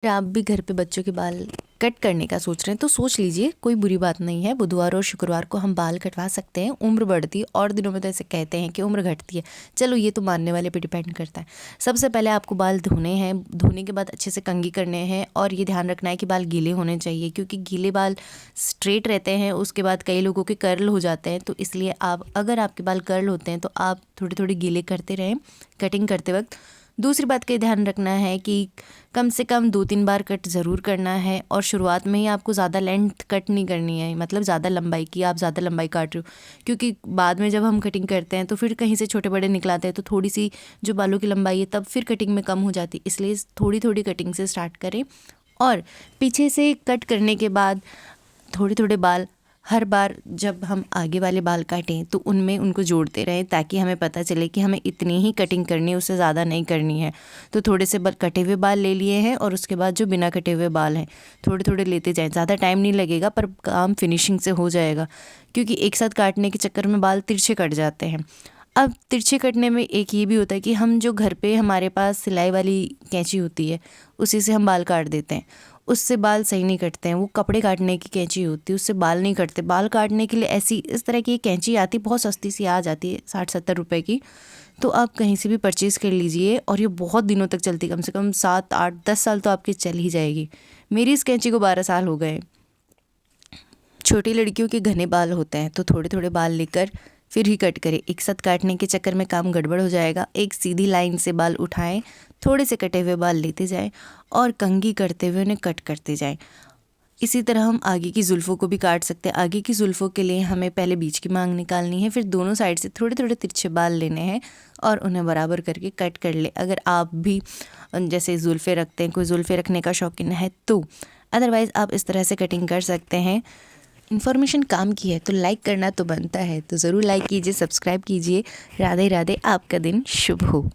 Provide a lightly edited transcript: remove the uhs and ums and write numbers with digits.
आप भी घर पे बच्चों के बाल कट करने का सोच रहे हैं तो सोच लीजिए, कोई बुरी बात नहीं है। बुधवार और शुक्रवार को हम बाल कटवा सकते हैं। उम्र बढ़ती है और दिनों में तो ऐसे कहते हैं कि उम्र घटती है। चलो ये तो मानने वाले पे डिपेंड करता है। सबसे पहले आपको बाल धोने हैं। धोने के बाद अच्छे से कंघी करने हैं और ये ध्यान रखना है कि बाल गीले होने चाहिए, क्योंकि गीले बाल स्ट्रेट रहते हैं। उसके बाद कई लोगों के कर्ल हो जाते हैं, तो इसलिए अगर आपके बाल कर्ल होते हैं तो आप थोड़े थोड़े गीले करते रहें कटिंग करते वक्त। दूसरी बात का ध्यान रखना है कि कम से कम 2-3 बार कट ज़रूर करना है और शुरुआत में ही आपको ज़्यादा लेंथ कट नहीं करनी है, मतलब ज़्यादा लंबाई की आप ज़्यादा लंबाई काट रहे हो, क्योंकि बाद में जब हम कटिंग करते हैं तो फिर कहीं से छोटे बड़े निकलाते हैं तो थोड़ी सी जो बालों की लंबाई है तब फिर कटिंग में कम हो जाती है। इसलिए थोड़ी थोड़ी कटिंग से स्टार्ट करें और पीछे से कट करने के बाद थोड़े थोड़े बाल हर बार जब हम आगे वाले बाल काटें तो उनमें उनको जोड़ते रहें, ताकि हमें पता चले कि हमें इतनी ही कटिंग करनी है, उससे ज़्यादा नहीं करनी है। तो थोड़े से कटे हुए बाल ले लिए हैं और उसके बाद जो बिना कटे हुए बाल हैं थोड़े थोड़े लेते जाएं। ज़्यादा टाइम नहीं लगेगा पर काम फिनिशिंग से हो जाएगा, क्योंकि एक साथ काटने के चक्कर में बाल तिरछे कट जाते हैं। अब तिरछे कटने में एक ये भी होता है कि हम जो घर पे हमारे पास सिलाई वाली कैंची होती है उसी से हम बाल काट देते हैं, उससे बाल सही नहीं कटते हैं। वो कपड़े काटने की कैंची होती है, उससे बाल नहीं कटते। बाल काटने के लिए इस तरह की एक कैंची आती है, बहुत सस्ती सी आ जाती है 60-70 रुपए की। तो आप कहीं से भी परचेज़ कर लीजिए और ये बहुत दिनों तक चलती, कम से कम 7-8-10 साल तो आपकी चल ही जाएगी। मेरी इस कैंची को 12 साल हो गए। छोटी लड़कियों के घने बाल होते हैं तो थोड़े थोड़े बाल लेकर फिर ही कट करें। एक साथ काटने के चक्कर में काम गड़बड़ हो जाएगा। एक सीधी लाइन से बाल उठाएं, थोड़े से कटे हुए बाल लेते जाएं और कंघी करते हुए उन्हें कट करते जाएं। इसी तरह हम आगे की जुल्फ़ों को भी काट सकते हैं। आगे की जुल्फ़ों के लिए हमें पहले बीच की मांग निकालनी है, फिर दोनों साइड से थोड़े थोड़े तिरछे बाल लेने हैं और उन्हें बराबर करके कट कर ले। अगर आप भी जैसे जुल्फ़े रखते हैं, कोई जुल्फ़े रखने का शौकीन है तो अदरवाइज़ आप इस तरह से कटिंग कर सकते हैं। इन्फॉर्मेशन काम की है तो लाइक करना तो बनता है, तो ज़रूर लाइक कीजिए, सब्सक्राइब कीजिए। राधे राधे, आपका दिन शुभ हो।